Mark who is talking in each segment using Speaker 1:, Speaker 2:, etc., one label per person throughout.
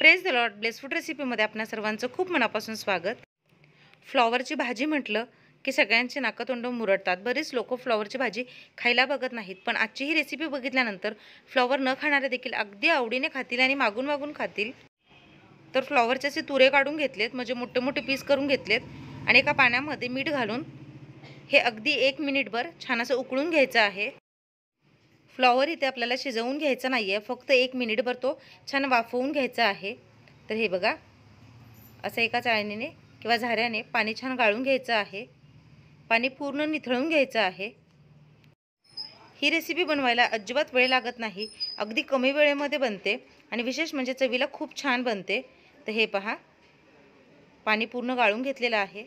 Speaker 1: Praise the Lord. Bless food रेसिपीमध्ये आपणा सर्वांचं खूप मनापासून स्वागत. फ्लॉवरची भाजी म्हटलं की सगळ्यांची नाकतोंड मुरडतात. बरीच लोक फ्लॉवरची भाजी खायला बघत नाहीत, पण आजची ही रेसिपी बघितल्यानंतर फ्लॉवर न खाणारे देखील अगदी आवडीने खातील आणि मागून मागून खातील. तर फ्लॉवरचे असे तुरे काढून घेतलेत, म्हणजे मोठे मोठे पीस करून घेतलेत आणि एका पाण्यामध्ये मीठ घालून हे अगदी 1 मिनिटभर छान असं उकळून घ्यायचं आहे. फ्लॉवर इथे आपल्याला शिजवून घ्यायचा नाही आहे, फक्त 1 मिनिटभर तो छान वाफवून घ्यायचा आहे. तर हे बघा, असं एका चाळणीने किंवा झाऱ्याने पाणी छान गाळून घ्यायचं आहे. पाणी पूर्ण निथळून घ्यायचं आहे. ही रेसिपी बनवायला अजिबात वेळ लागत नाही, अगदी कमी वेळेमध्ये बनते आणि विशेष म्हणजे चवीला खूप छान बनते. तर हे पहा, पाणी पूर्ण गाळून घेतलेलं आहे.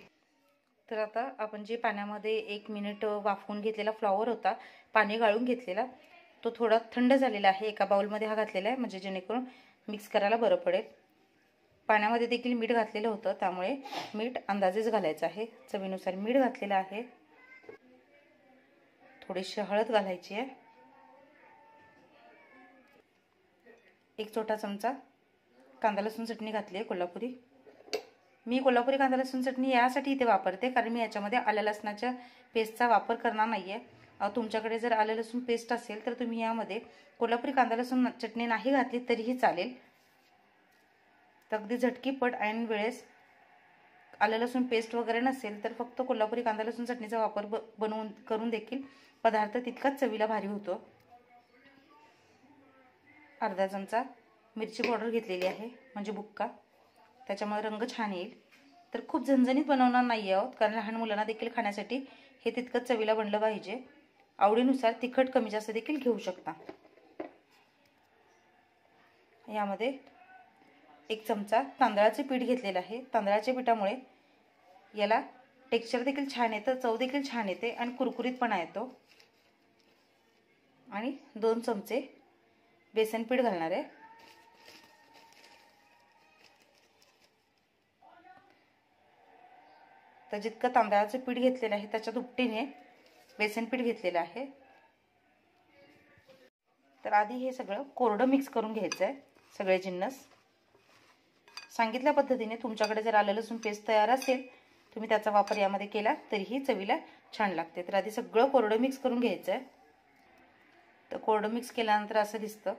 Speaker 1: तर आता आपण जे पाण्यामध्ये 1 मिनिट वाफवून घेतलेला फ्लॉवर होता, पाणी गाळून घेतलेला, तो थोडा थंड झालेला आहे. एका बाउलमध्ये हा घातलेला आहे, म्हणजे जेणेकरून मिक्स करायला बरं पडेल. पाण्यामध्ये देखील मीठ घातलेलं होतं, त्यामुळे मीठ अंदाजेच घालायचं आहे. चवीनुसार मीठ घातलेलं आहे. थोडीशी हळद घालायची आहे. 1 छोटा चमचा कांदा लसूण चटणी घातली आहे, कोल्हापुरी. मी कोल्हापुरी कांदा लसूण चटणी यासाठी इथे वापरते, कारण मी याच्यामध्ये आलं लसणाच्या पेस्टचा वापर करणार नाही आहे. तुमच्याकडे जर आलं लसूण पेस्ट असेल तर तुम्ही यामध्ये कोल्हापुरी कांदा लसूण चटणी नाही घातली तरीही चालेल. तर अगदी झटकीपट ऐन वेळेस आलं लसूण पेस्ट वगैरे नसेल तर फक्त कोल्हापुरी कांदा लसूण चटणीचा वापर बनवून करून देखील पदार्थ तितकाच चवीला भारी होतो. अर्धा चमचा मिरची पावडर घेतलेली आहे, म्हणजे बुक्का, त्याच्यामुळे रंग छान येईल. तर खूप झणझणीत बनवणार नाही आहोत, कारण लहान मुलांना देखील खाण्यासाठी हे तितकंच चवीला बनलं पाहिजे. आवडीनुसार तिखट कमी जास्त देखील घेऊ शकता. यामध्ये 1 चमचा तांदळाचे पीठ घेतलेलं आहे. तांदळाच्या पीठामुळे याला टेक्स्चर देखील छान येतं, चव देखील छान येते आणि कुरकुरीतपणा येतो. आणि 2 चमचे बेसन पीठ घालणार आहे. तर जितकं तांदळाचं पीठ घेतलेलं आहे त्याच्या दुपटीने बेसन पीठ घेतलेलं आहे. तर आधी हे सगळं कोरडं मिक्स करून घ्यायचं आहे. सगळे जिन्नस सांगितल्या पद्धतीने, तुमच्याकडे जर आलं लसूण पेस्ट तयार असेल तुम्ही त्याचा वापर यामध्ये केला तरीही चवीला छान लागते. तर आधी सगळं कोरडं मिक्स करून घ्यायचं आहे. तर कोरडं मिक्स केल्यानंतर असं दिसतं.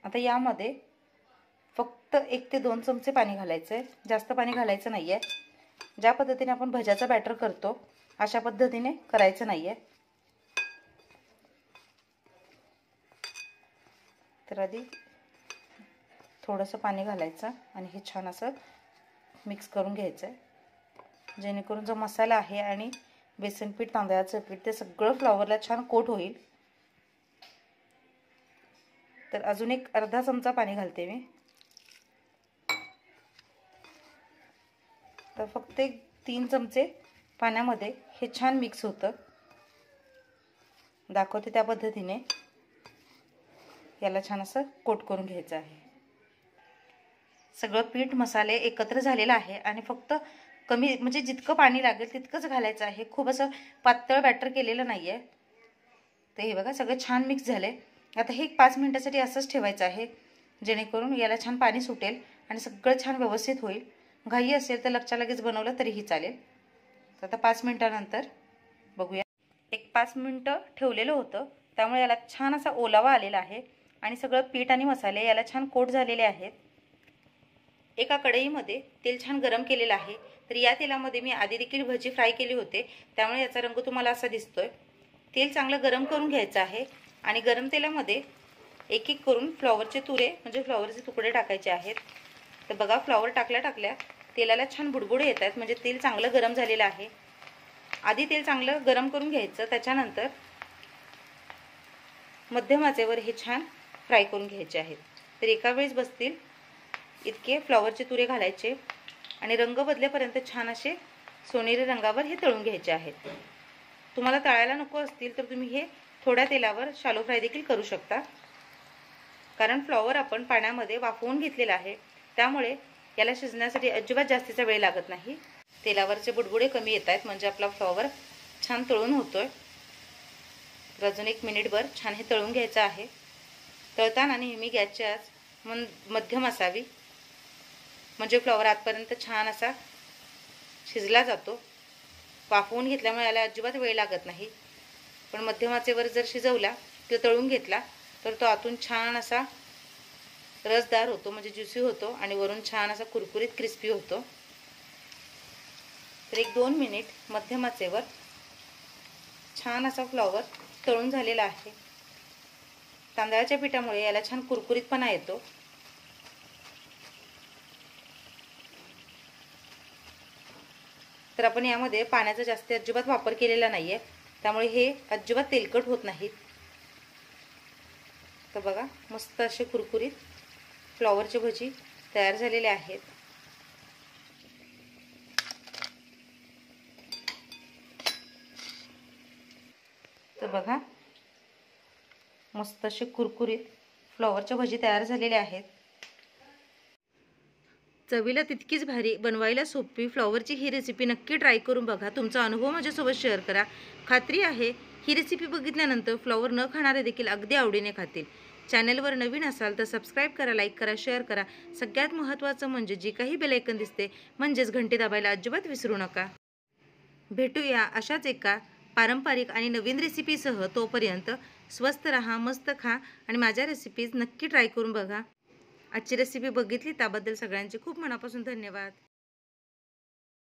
Speaker 1: आता यामध्ये फक्त 1 ते 2 चमचे पाणी घालायचं आहे, जास्त पाणी घालायचं नाही आहे. ज्या पद्धतीने आपण भज्याचा बॅटर करतो अशा पद्धतीने करायचं नाही आहे. तर आधी थोडंसं पाणी घालायचं आणि हे छान असं मिक्स करून घ्यायचं आहे, जेणेकरून जो मसाला आहे आणि बेसन पीठ, तांदळाचं पीठ, ते सगळं फ्लॉवरला छान कोट होईल. तर अजून एक अर्धा चमचा पाणी घालते मी. तर फक्त 3 चमचे पाण्यामध्ये हे छान मिक्स होतं. दाखवते त्या पद्धतीने याला छान असं कोट करून घ्यायचं आहे. सगळं पीठ मसाले एकत्र झालेलं आहे आणि फक्त कमी, म्हणजे जितकं पाणी लागेल तितकंच घालायचं आहे. खूप असं पातळ बॅटर केलेलं नाही आहे. तर हे बघा, सगळं छान मिक्स झाले. आता हे 5 मिनिटासाठी असंच ठेवायचं आहे, जेणेकरून याला छान पाणी सुटेल आणि सगळं छान व्यवस्थित होईल. घाई असेल तर लगच्या लगेच बनवलं तरीही चालेल. तर आता 5 मिनिटानंतर बघूया. 5 मिनिटं ठेवलेलं होतं, त्यामुळे याला छान असा ओलावा आलेला आहे आणि सगळं पीठ आणि मसाले याला छान कोट झालेले आहेत. एका कढईमध्ये तेल छान गरम केलेलं आहे. तर या तेलामध्ये मी आधी देखील भजी फ्राय केली होते, त्यामुळे याचा रंग तुम्हाला असा दिसतोय. तेल चांगलं गरम करून घ्यायचं आहे आणि गरम तेलामध्ये एक एक करून फ्लॉवरचे तुरे, म्हणजे फ्लॉवरचे तुकडे टाकायचे आहेत. तर बघा, फ्लॉवर टाकल्या तेलाला छान बुडबुडे येत आहेत, म्हणजे तेल चांगलं गरम झालेलं आहे. आधी तेल चांगलं गरम करून घ्यायचं, त्याच्यानंतर मध्यम आचेवर हे छान फ्राय करून घ्यायचे आहेत. तर एका वेळेस बसतील इतके फ्लॉवरचे तुरे घालायचे आणि रंग बदलेपर्यंत छान असे सोनेरी रंगावर हे तळून घ्यायचे आहेत. तुम्हाला तळायला नको असतील तर तुम्ही हे थोड्या तेलावर शालो फ्राय देखील करू शकता, कारण फ्लॉवर आपण पाण्यामध्ये वाफवून घेतलेला आहे, त्यामुळे याला शिजण्यासाठी अजिबात जास्तीचा वेळ लागत नाही. तेलावरचे बुडबुडे कमी येत आहेत, म्हणजे आपला फ्लॉवर छान तळून होतोय. तर अजून 1 मिनिटभर छान हे तळून घ्यायचं आहे. तळताना नेहमी गॅसची आच मध्यम असावी, म्हणजे फ्लॉवर आतपर्यंत छान असा शिजला जातो. वाफवून घेतल्यामुळे याला अजिबात वेळ लागत नाही. पण मध्यम आचेवर जर शिजवला किंवा तळून घेतला तर तो आतून छान असा रसदार होतो, म्हणजे ज्युसी होतो आणि वरून छान असा कुरकुरीत क्रिस्पी होतो. तर 1-2 मिनिट मध्यम आचेवर छान असा फ्लॉवर तळून झालेला आहे. तांदळाच्या पिठामुळे याला छान कुरकुरीतपणा येतो. तर आपण यामध्ये पाण्याचा जास्त अजिबात वापर केलेला नाहीये, त्यामुळे हे अजिबात तेलकट होत नाहीत. तर बघा, मस्त असे कुरकुरीत फ्लॉवरचे भजी तयार झालेले आहेत. तर बघा, मस्त असे कुरकुरीत फ्लॉवरच्या भजी तयार झालेले आहेत. चवीला तितकीच भारी, बनवायला सोपी फ्लॉवरची ही रेसिपी नक्की ट्राय करून बघा. तुमचा अनुभव माझ्यासोबत शेअर करा. खात्री आहे ही रेसिपी बघितल्यानंतर फ्लॉवर न खाणारे देखील अगदी आवडीने खातील. चॅनलवर नवीन असाल तर सबस्क्राईब करा, लाईक करा, शेअर करा. सगळ्यात महत्त्वाचं म्हणजे जी काही बेल आयकॉन दिसते म्हणजेच घंटी दाबायला अजिबात विसरू नका. भेटूया अशाच एका पारंपरिक आणि नवीन रेसिपीसह. तोपर्यंत स्वस्त रहा, मस्त खा आणि माझ्या रेसिपीज नक्की ट्राय करून बघा. आजची रेसिपी बघितली त्याबद्दल सगळ्यांचे खूप मनापासून धन्यवाद.